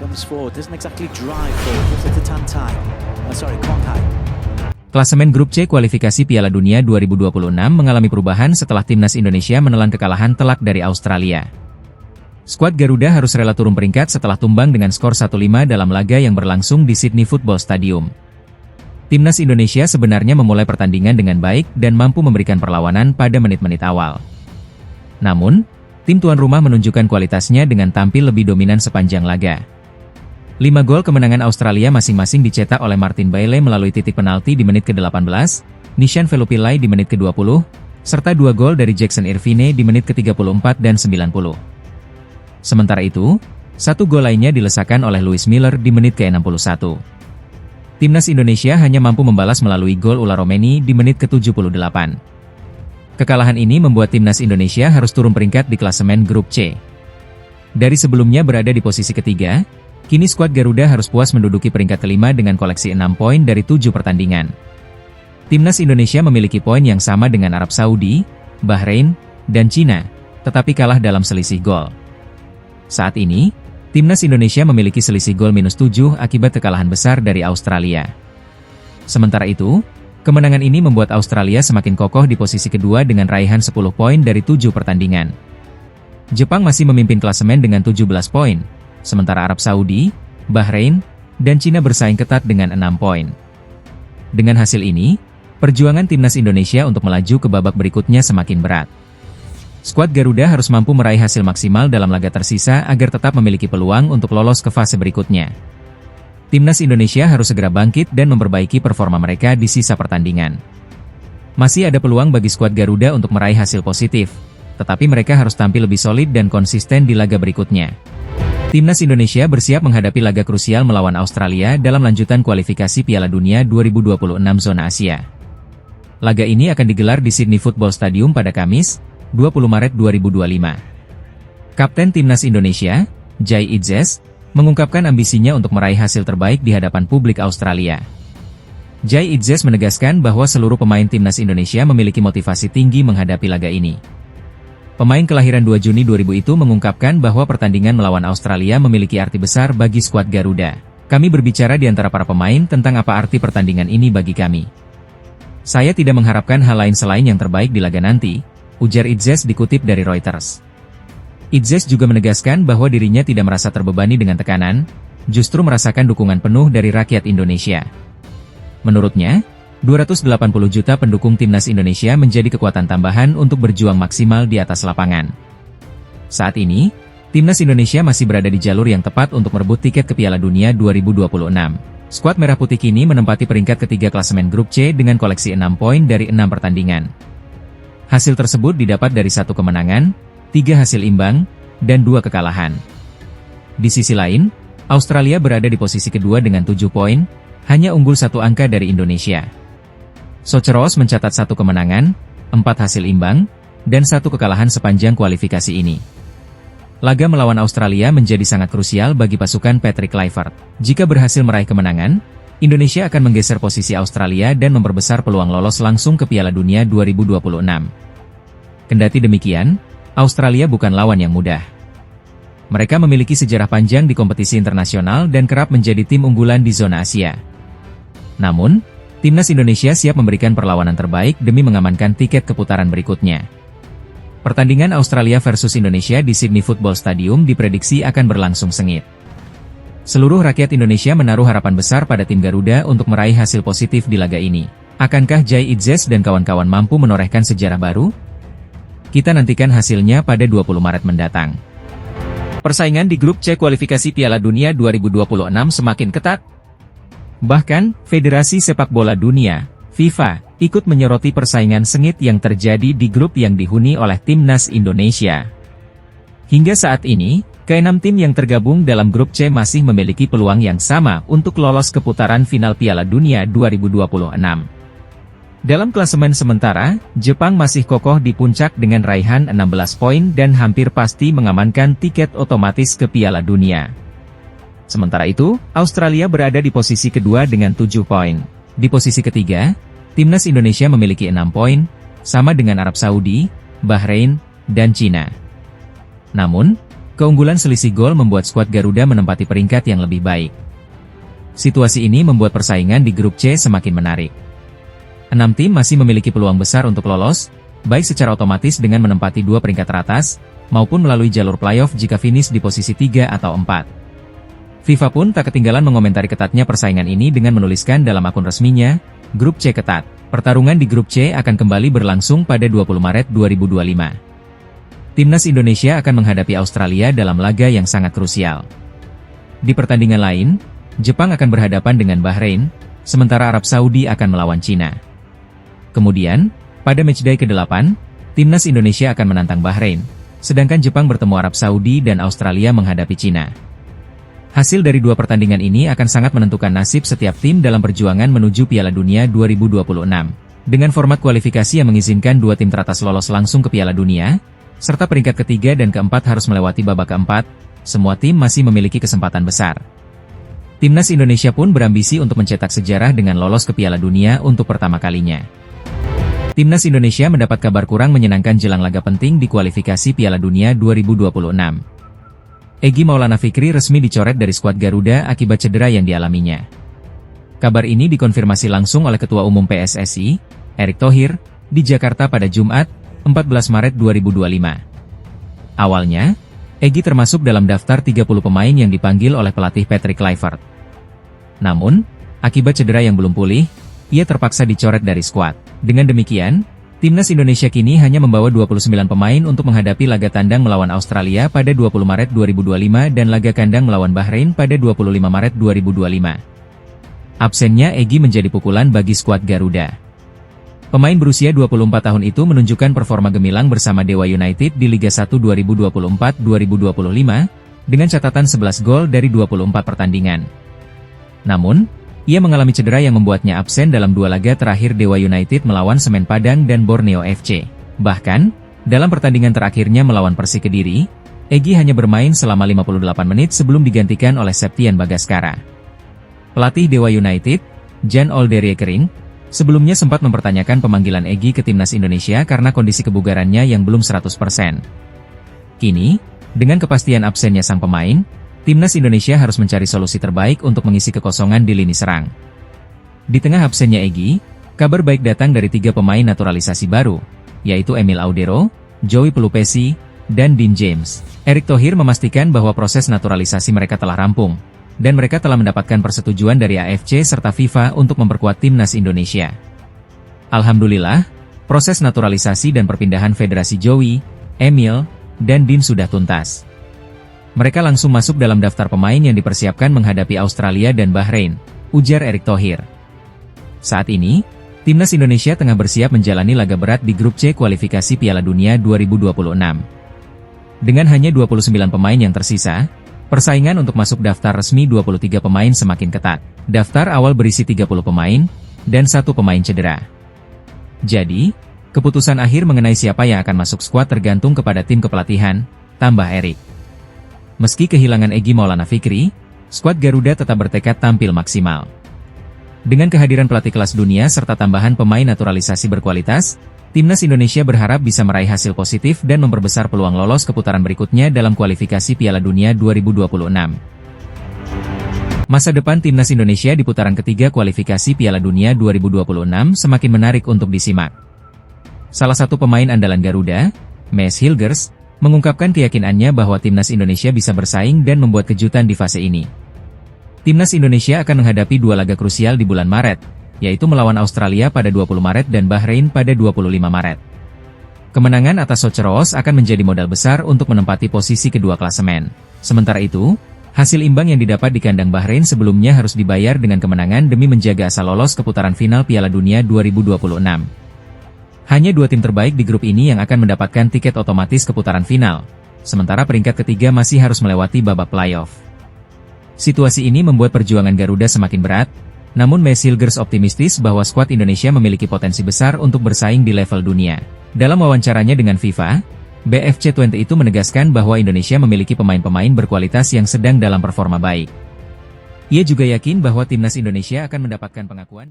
Comes forward, doesn't exactly drive forward, gives it to Tantai. Konghai. Klasemen Grup C kualifikasi Piala Dunia 2026 mengalami perubahan setelah timnas Indonesia menelan kekalahan telak dari Australia. Skuad Garuda harus rela turun peringkat setelah tumbang dengan skor 1-5 dalam laga yang berlangsung di Sydney Football Stadium. Timnas Indonesia sebenarnya memulai pertandingan dengan baik dan mampu memberikan perlawanan pada menit-menit awal. Namun, tim tuan rumah menunjukkan kualitasnya dengan tampil lebih dominan sepanjang laga. 5 gol kemenangan Australia masing-masing dicetak oleh Martin Bailey melalui titik penalti di menit ke-18, Nishan Velupillai di menit ke-20, serta 2 gol dari Jackson Irvine di menit ke-34 dan 90. Sementara itu, 1 gol lainnya dilesakan oleh Lewis Miller di menit ke-61. Timnas Indonesia hanya mampu membalas melalui gol Ula Romeni di menit ke-78. Kekalahan ini membuat timnas Indonesia harus turun peringkat di klasemen Grup C. Dari sebelumnya berada di posisi ketiga, kini skuad Garuda harus puas menduduki peringkat kelima dengan koleksi 6 poin dari 7 pertandingan. Timnas Indonesia memiliki poin yang sama dengan Arab Saudi, Bahrain, dan Cina, tetapi kalah dalam selisih gol. Saat ini, Timnas Indonesia memiliki selisih gol -7 akibat kekalahan besar dari Australia. Sementara itu, kemenangan ini membuat Australia semakin kokoh di posisi kedua dengan raihan 10 poin dari 7 pertandingan. Jepang masih memimpin klasemen dengan 17 poin. Sementara Arab Saudi, Bahrain, dan Cina bersaing ketat dengan 6 poin. Dengan hasil ini, perjuangan timnas Indonesia untuk melaju ke babak berikutnya semakin berat. Skuad Garuda harus mampu meraih hasil maksimal dalam laga tersisa agar tetap memiliki peluang untuk lolos ke fase berikutnya. Timnas Indonesia harus segera bangkit dan memperbaiki performa mereka di sisa pertandingan. Masih ada peluang bagi skuad Garuda untuk meraih hasil positif, tetapi mereka harus tampil lebih solid dan konsisten di laga berikutnya. Timnas Indonesia bersiap menghadapi laga krusial melawan Australia dalam lanjutan kualifikasi Piala Dunia 2026 zona Asia. Laga ini akan digelar di Sydney Football Stadium pada Kamis, 20 Maret 2025. Kapten Timnas Indonesia, Jai Idzes, mengungkapkan ambisinya untuk meraih hasil terbaik di hadapan publik Australia. Jai Idzes menegaskan bahwa seluruh pemain Timnas Indonesia memiliki motivasi tinggi menghadapi laga ini. Pemain kelahiran 2 Juni 2000 itu mengungkapkan bahwa pertandingan melawan Australia memiliki arti besar bagi skuad Garuda. Kami berbicara di antara para pemain tentang apa arti pertandingan ini bagi kami. Saya tidak mengharapkan hal lain selain yang terbaik di laga nanti, ujar Idzes dikutip dari Reuters. Idzes juga menegaskan bahwa dirinya tidak merasa terbebani dengan tekanan, justru merasakan dukungan penuh dari rakyat Indonesia. Menurutnya, 280 juta pendukung Timnas Indonesia menjadi kekuatan tambahan untuk berjuang maksimal di atas lapangan. Saat ini, Timnas Indonesia masih berada di jalur yang tepat untuk merebut tiket ke Piala Dunia 2026. Skuad Merah Putih kini menempati peringkat ketiga klasemen Grup C dengan koleksi 6 poin dari 6 pertandingan. Hasil tersebut didapat dari 1 kemenangan, 3 hasil imbang, dan 2 kekalahan. Di sisi lain, Australia berada di posisi kedua dengan 7 poin, hanya unggul 1 angka dari Indonesia. Soceros mencatat 1 kemenangan, 4 hasil imbang, dan 1 kekalahan sepanjang kualifikasi ini. Laga melawan Australia menjadi sangat krusial bagi pasukan Patrick Kluivert. Jika berhasil meraih kemenangan, Indonesia akan menggeser posisi Australia dan memperbesar peluang lolos langsung ke Piala Dunia 2026. Kendati demikian, Australia bukan lawan yang mudah. Mereka memiliki sejarah panjang di kompetisi internasional dan kerap menjadi tim unggulan di zona Asia. Namun, Timnas Indonesia siap memberikan perlawanan terbaik demi mengamankan tiket ke putaran berikutnya. Pertandingan Australia versus Indonesia di Sydney Football Stadium diprediksi akan berlangsung sengit. Seluruh rakyat Indonesia menaruh harapan besar pada tim Garuda untuk meraih hasil positif di laga ini. Akankah Jai Idzes dan kawan-kawan mampu menorehkan sejarah baru? Kita nantikan hasilnya pada 20 Maret mendatang. Persaingan di grup C kualifikasi Piala Dunia 2026 semakin ketat. Bahkan, Federasi Sepak Bola Dunia, FIFA, ikut menyoroti persaingan sengit yang terjadi di grup yang dihuni oleh Timnas Indonesia. Hingga saat ini, ke-6 tim yang tergabung dalam grup C masih memiliki peluang yang sama untuk lolos ke putaran final Piala Dunia 2026. Dalam klasemen sementara, Jepang masih kokoh di puncak dengan raihan 16 poin dan hampir pasti mengamankan tiket otomatis ke Piala Dunia. Sementara itu, Australia berada di posisi kedua dengan 7 poin. Di posisi ketiga, Timnas Indonesia memiliki 6 poin, sama dengan Arab Saudi, Bahrain, dan Cina. Namun, keunggulan selisih gol membuat skuad Garuda menempati peringkat yang lebih baik. Situasi ini membuat persaingan di grup C semakin menarik. 6 tim masih memiliki peluang besar untuk lolos, baik secara otomatis dengan menempati 2 peringkat teratas, maupun melalui jalur playoff jika finish di posisi 3 atau 4. FIFA pun tak ketinggalan mengomentari ketatnya persaingan ini dengan menuliskan dalam akun resminya, Grup C ketat. Pertarungan di Grup C akan kembali berlangsung pada 20 Maret 2025. Timnas Indonesia akan menghadapi Australia dalam laga yang sangat krusial. Di pertandingan lain, Jepang akan berhadapan dengan Bahrain, sementara Arab Saudi akan melawan Cina. Kemudian, pada matchday ke-8, Timnas Indonesia akan menantang Bahrain, sedangkan Jepang bertemu Arab Saudi dan Australia menghadapi Cina. Hasil dari 2 pertandingan ini akan sangat menentukan nasib setiap tim dalam perjuangan menuju Piala Dunia 2026. Dengan format kualifikasi yang mengizinkan 2 tim teratas lolos langsung ke Piala Dunia, serta peringkat ketiga dan keempat harus melewati babak keempat, semua tim masih memiliki kesempatan besar. Timnas Indonesia pun berambisi untuk mencetak sejarah dengan lolos ke Piala Dunia untuk pertama kalinya. Timnas Indonesia mendapat kabar kurang menyenangkan jelang laga penting di kualifikasi Piala Dunia 2026. Egy Maulana Fikri resmi dicoret dari skuad Garuda akibat cedera yang dialaminya. Kabar ini dikonfirmasi langsung oleh Ketua Umum PSSI, Erick Thohir, di Jakarta pada Jumat, 14 Maret 2025. Awalnya, Egy termasuk dalam daftar 30 pemain yang dipanggil oleh pelatih Patrick Kluivert. Namun, akibat cedera yang belum pulih, ia terpaksa dicoret dari skuad. Dengan demikian, Timnas Indonesia kini hanya membawa 29 pemain untuk menghadapi laga tandang melawan Australia pada 20 Maret 2025 dan laga kandang melawan Bahrain pada 25 Maret 2025. Absennya Egy menjadi pukulan bagi skuad Garuda. Pemain berusia 24 tahun itu menunjukkan performa gemilang bersama Dewa United di Liga 1 2024-2025, dengan catatan 11 gol dari 24 pertandingan. Namun, ia mengalami cedera yang membuatnya absen dalam 2 laga terakhir Dewa United melawan Semen Padang dan Borneo FC. Bahkan, dalam pertandingan terakhirnya melawan Persik Kediri, Egy hanya bermain selama 58 menit sebelum digantikan oleh Septian Bagaskara. Pelatih Dewa United, Jan Olderekering, sebelumnya sempat mempertanyakan pemanggilan Egy ke Timnas Indonesia karena kondisi kebugarannya yang belum 100%. Kini, dengan kepastian absennya sang pemain, Timnas Indonesia harus mencari solusi terbaik untuk mengisi kekosongan di lini serang. Di tengah absennya Egy, kabar baik datang dari 3 pemain naturalisasi baru, yaitu Emil Audero, Joey Pelupesi, dan Dean James. Erick Thohir memastikan bahwa proses naturalisasi mereka telah rampung, dan mereka telah mendapatkan persetujuan dari AFC serta FIFA untuk memperkuat Timnas Indonesia. Alhamdulillah, proses naturalisasi dan perpindahan federasi Joey, Emil, dan Dean sudah tuntas. Mereka langsung masuk dalam daftar pemain yang dipersiapkan menghadapi Australia dan Bahrain, ujar Erick Thohir. Saat ini, Timnas Indonesia tengah bersiap menjalani laga berat di Grup C kualifikasi Piala Dunia 2026. Dengan hanya 29 pemain yang tersisa, persaingan untuk masuk daftar resmi 23 pemain semakin ketat. Daftar awal berisi 30 pemain, dan 1 pemain cedera. Jadi, keputusan akhir mengenai siapa yang akan masuk skuad tergantung kepada tim kepelatihan, tambah Erick. Meski kehilangan Egy Maulana Fikri, skuad Garuda tetap bertekad tampil maksimal. Dengan kehadiran pelatih kelas dunia serta tambahan pemain naturalisasi berkualitas, Timnas Indonesia berharap bisa meraih hasil positif dan memperbesar peluang lolos ke putaran berikutnya dalam kualifikasi Piala Dunia 2026. Masa depan Timnas Indonesia di putaran ketiga kualifikasi Piala Dunia 2026 semakin menarik untuk disimak. Salah satu pemain andalan Garuda, Maes Hilgers, mengungkapkan keyakinannya bahwa Timnas Indonesia bisa bersaing dan membuat kejutan di fase ini. Timnas Indonesia akan menghadapi 2 laga krusial di bulan Maret, yaitu melawan Australia pada 20 Maret dan Bahrain pada 25 Maret. Kemenangan atas Soceroos akan menjadi modal besar untuk menempati posisi kedua klasemen. Sementara itu, hasil imbang yang didapat di kandang Bahrain sebelumnya harus dibayar dengan kemenangan demi menjaga asa lolos ke putaran final Piala Dunia 2026. Hanya 2 tim terbaik di grup ini yang akan mendapatkan tiket otomatis ke putaran final, sementara peringkat ketiga masih harus melewati babak playoff. Situasi ini membuat perjuangan Garuda semakin berat, namun Maes Hilgers optimistis bahwa skuad Indonesia memiliki potensi besar untuk bersaing di level dunia. Dalam wawancaranya dengan FIFA, BFC20 itu menegaskan bahwa Indonesia memiliki pemain-pemain berkualitas yang sedang dalam performa baik. Ia juga yakin bahwa Timnas Indonesia akan mendapatkan pengakuan